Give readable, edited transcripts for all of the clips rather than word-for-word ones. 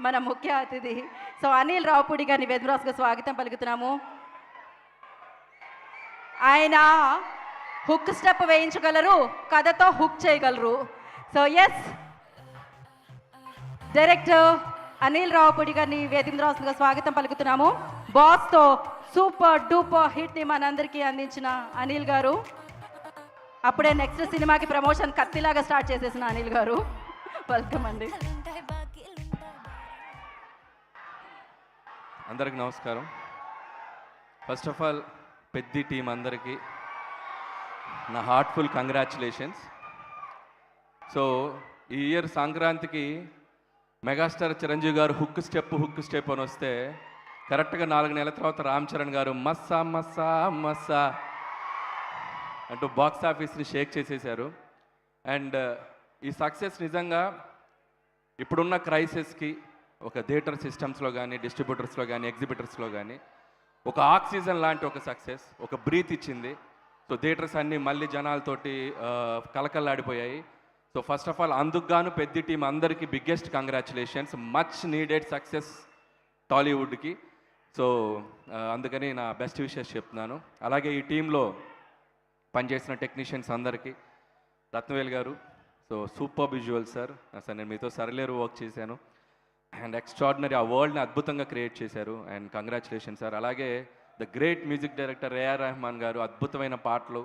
మన ముఖ్య అతిథి సో అనిల్ రావుపూడి గారిని వేదరాజుగా స్వాగతం పలుకుతున్నాము. ఆయన హుక్ స్టెప్ వేయించగలరు, కథతో హుక్ చేయగలరు. So yes, director Anil Ravipudi గారిని వేదరాజుగా స్వాగతం పలుకుతున్నాము. బాస్తో సూపర్ డూపర్ హిట్ని మనందరికీ అందించిన అనిల్ గారు, అప్పుడే నెక్స్ట్ సినిమాకి ప్రమోషన్ కత్తిలాగా స్టార్ట్ చేసేసిన అనిల్ గారు, వెల్కమ్ అండి. అందరికి నమస్కారం. ఫస్ట్ ఆఫ్ ఆల్ పెద్ద టీం అందరికీ నా హార్ట్ఫుల్ కంగ్రాచులేషన్స్. సో ఈ ఇయర్ సంక్రాంతికి మెగాస్టార్ చిరంజీవి గారు హుక్ స్టెప్ అని వస్తే కరెక్ట్గా 4 నెలల తర్వాత రామ్ చరణ్ గారు మస్సా మస్సా మస్సా అంటూ బాక్స్ ఆఫీస్ని షేక్ చేసేసారు. అండ్ ఈ సక్సెస్ నిజంగా ఇప్పుడున్న క్రైసిస్కి ఒక థియేటర్ సిస్టమ్స్లో కానీ, డిస్ట్రిబ్యూటర్స్లో కానీ, ఎగ్జిబిటర్స్లో కానీ ఒక ఆక్సిజన్ లాంటి ఒక సక్సెస్, ఒక బ్రీత్ ఇచ్చింది. సో థియేటర్స్ అన్నీ మళ్ళీ జనాలతోటి కలకల్లాడిపోయాయి. సో ఫస్ట్ ఆఫ్ ఆల్ అందుకు గాను పెద్ద టీం అందరికీ biggest congratulations. Much needed success టాలీవుడ్కి. సో అందుకని నా బెస్ట్ విషెస్ చెప్తున్నాను. అలాగే ఈ టీంలో పనిచేసిన టెక్నీషియన్స్ అందరికీ, రత్నవేల్ గారు సో సూపర్ విజువల్ సార్, అసలు నేను మీతో సరిలేరు వర్క్ చేశాను అండ్ ఎక్స్ట్రాడినరీ, ఆ వరల్డ్ని అద్భుతంగా క్రియేట్ చేశారు అండ్ కంగ్రాచులేషన్ సార్. అలాగే the great music director A R Rahman garu, అద్భుతమైన పాటలు.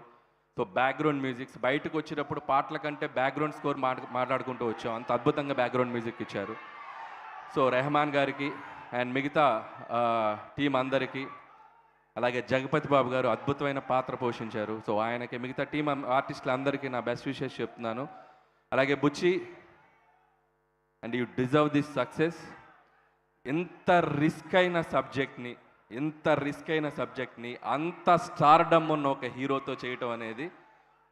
సో బ్యాక్గ్రౌండ్ మ్యూజిక్స్ బయటకు వచ్చేటప్పుడు పాటల కంటే బ్యాక్గ్రౌండ్ స్కోర్ మాట్లాడుకుంటూ వచ్చాం, అంత అద్భుతంగా బ్యాక్గ్రౌండ్ మ్యూజిక్ ఇచ్చారు. సో రెహమాన్ గారికి అండ్ మిగతా టీం అందరికీ, అలాగే జగపతి బాబు గారు అద్భుతమైన పాత్ర పోషించారు. సో ఆయనకి, మిగతా టీం ఆర్టిస్టులు అందరికీ నా బెస్ట్ విషెస్ చెప్తున్నాను. అలాగే Buchi, and you deserve this success. ఎంత రిస్క్ అయిన సబ్జెక్ట్ని అంత స్టార్డమ్ ఉన్న ఒక హీరోతో చేయటం అనేది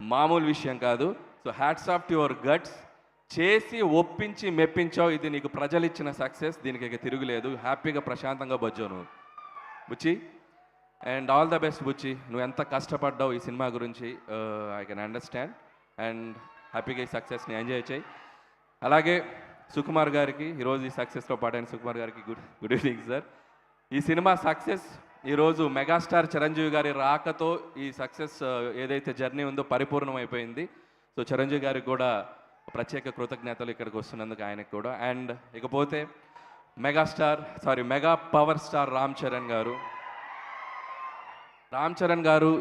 మామూలు విషయం కాదు. So hats off to your guts. చేసి ఒప్పించి మెప్పించావు, ఇది నీకు ప్రజలు ఇచ్చిన సక్సెస్, దీనికి ఇక తిరుగులేదు. హ్యాపీగా ప్రశాంతంగా బజ్జావు నువ్వు బుచ్చి. అండ్ ఆల్ ద బెస్ట్ బుచ్చి, నువ్వు ఎంత కష్టపడ్డావు ఈ సినిమా గురించి ఐ కెన్ అండర్స్టాండ్. అండ్ హ్యాపీగా ఈ సక్సెస్ని ఎంజాయ్ చేయి. అలాగే సుకుమార్ గారికి, ఈరోజు ఈ సక్సెస్లో పాటైన సుకుమార్ గారికి గుడ్ ఈవినింగ్ సార్. ఈ సినిమా సక్సెస్ ఈరోజు మెగాస్టార్ చిరంజీవి గారి రాకతో ఈ సక్సెస్ ఏదైతే జర్నీ ఉందో పరిపూర్ణం అయిపోయింది. సో చిరంజీవి గారికి కూడా ప్రత్యేక కృతజ్ఞతలు ఇక్కడికి వస్తున్నందుకు, ఆయనకు కూడా. అండ్ ఇకపోతే mega power star Ram Charan గారు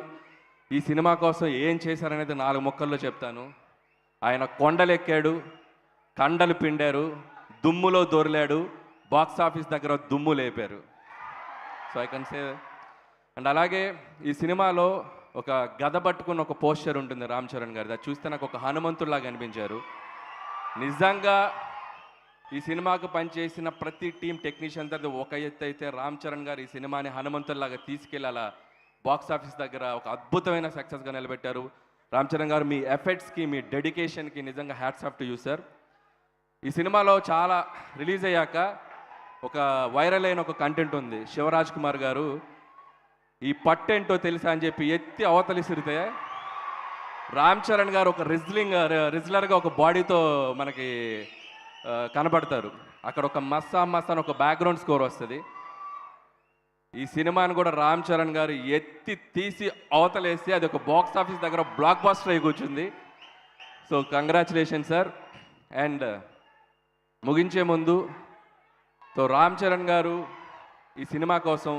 ఈ సినిమా కోసం ఏం చేశారనేది 4 ముక్కల్లో చెప్తాను. ఆయన కొండలెక్కాడు, కండలు పిండారు, దుమ్ములో దొర్లాడు, బాక్స్ ఆఫీస్ దగ్గర దుమ్ము లేపారు. So I can say. And అలాగే ఈ సినిమాలో ఒక గద పట్టుకున్న ఒక పోస్టర్ ఉంటుంది రామ్ చరణ్ గారిది, అది చూస్తే నాకు ఒక హనుమంతుడిలాగా అనిపించారు. నిజంగా ఈ సినిమాకు పనిచేసిన ప్రతి టీం టెక్నీషియన్ దగ్గర ఒక ఎత్తు అయితే, రామ్ చరణ్ గారు ఈ సినిమాని హనుమంతుడిలాగా తీసుకెళ్ళి అలా బాక్స్ ఆఫీస్ దగ్గర ఒక అద్భుతమైన సక్సెస్గా నిలబెట్టారు. రామ్ చరణ్ గారు, మీ ఎఫర్ట్స్కి, మీ డెడికేషన్కి నిజంగా hats off to you sir. ఈ సినిమాలో చాలా రిలీజ్ అయ్యాక ఒక వైరల్ అయిన ఒక కంటెంట్ ఉంది. శివరాజ్ కుమార్ గారు ఈ పట్టేంటో తెలుసా అని చెప్పి ఎత్తి అవతలిసిరితే రామ్ చరణ్ గారు ఒక రిజ్లర్గా ఒక బాడీతో మనకి కనబడతారు. అక్కడ ఒక మస్సా అని ఒక బ్యాక్గ్రౌండ్ స్కోర్ వస్తుంది. ఈ సినిమాని కూడా రామ్ చరణ్ గారు ఎత్తి తీసి అవతలేసి అది ఒక బాక్స్ ఆఫీస్ దగ్గర బ్లాక్ బస్టర్ అయి కూర్చుంది. So congratulation sir. అండ్ ముగించే ముందు, సో రామ్ చరణ్ గారు ఈ సినిమా కోసం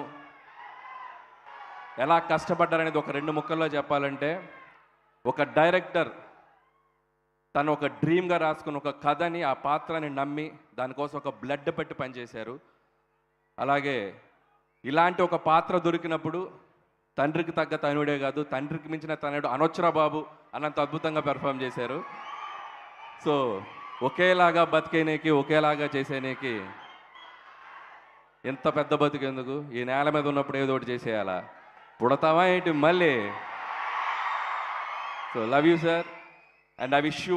ఎలా కష్టపడ్డారనేది ఒక 2 ముక్కల్లో చెప్పాలంటే, ఒక డైరెక్టర్ తను ఒక డ్రీమ్గా రాసుకున్న ఒక కథని, ఆ పాత్రని నమ్మి దానికోసం ఒక బ్లడ్ పెట్టి పనిచేశారు. అలాగే ఇలాంటి ఒక పాత్ర దొరికినప్పుడు తండ్రికి తగ్గ తనుడే కాదు, తండ్రికి మించిన తనుడు అనొచ్చురా బాబు అన్నంత అద్భుతంగా పెర్ఫామ్ చేశారు. సో ఒకేలాగా బతికేనేకి, ఒకేలాగా చేసేనేకి ఎంత పెద్ద బతికేందుకు, ఈ నేల మీద ఉన్నప్పుడు ఏదో ఒకటి చేసేయాలా, పుడతావా ఏంటి మళ్ళీ. So love you sir, and I wish you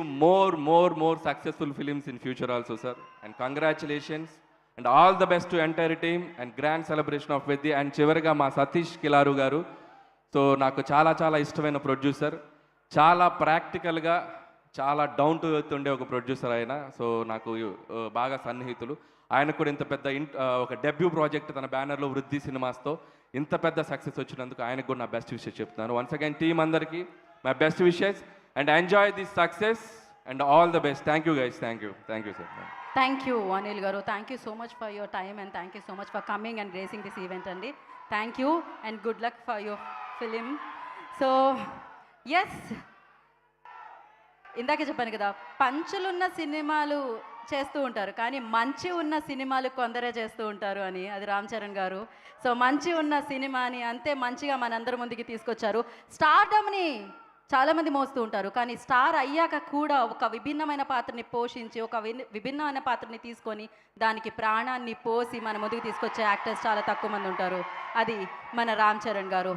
more successful films in future also sir, and congratulations and all the best to entire team and grand celebration of Veddi. And చివరిగా మా సతీష్ కిలారు గారు, సో నాకు చాలా ఇష్టమైన producer, చాలా ప్రాక్టికల్గా చాలా down to earth ఉండే ఒక ప్రొడ్యూసర్ ఆయన. సో నాకు బాగా సన్నిహితులు. ఆయనకు కూడా ఇంత పెద్ద ఒక డెబ్యూ ప్రాజెక్ట్ తన బ్యానర్లో వృద్ధి సినిమాస్తో ఇంత పెద్ద సక్సెస్ వచ్చినందుకు ఆయనకు కూడా నా బెస్ట్ విషెస్ చెప్తున్నాను. వన్స్ అగైన్ టీమ్ అందరికీ my best wishes and enjoy this success and all the best. Thank you guys. Thank you sir. Thank you Anil గారు. Thank you so much for your time and thank you so much for coming and gracing this event అండి. Thank you and good luck for your film. So yes, ఇందాకే చెప్పాను కదా, పంచులున్న సినిమాలు చేస్తూ ఉంటారు కానీ మంచి ఉన్న సినిమాలు కొందరే చేస్తూ ఉంటారు అని. అది రామ్ చరణ్ గారు. సో మంచి ఉన్న సినిమాని అంతే మంచిగా మనందరి ముందుకి తీసుకొచ్చారు. స్టార్డమ్ని చాలామంది మోస్తూ ఉంటారు కానీ స్టార్ అయ్యాక కూడా ఒక విభిన్నమైన పాత్రని పోషించి ఒక విభిన్నమైన పాత్రని తీసుకొని దానికి ప్రాణాన్ని పోసి మన ముందుకు తీసుకొచ్చే యాక్టర్స్ చాలా తక్కువ మంది ఉంటారు. అది మన రామ్ చరణ్ గారు.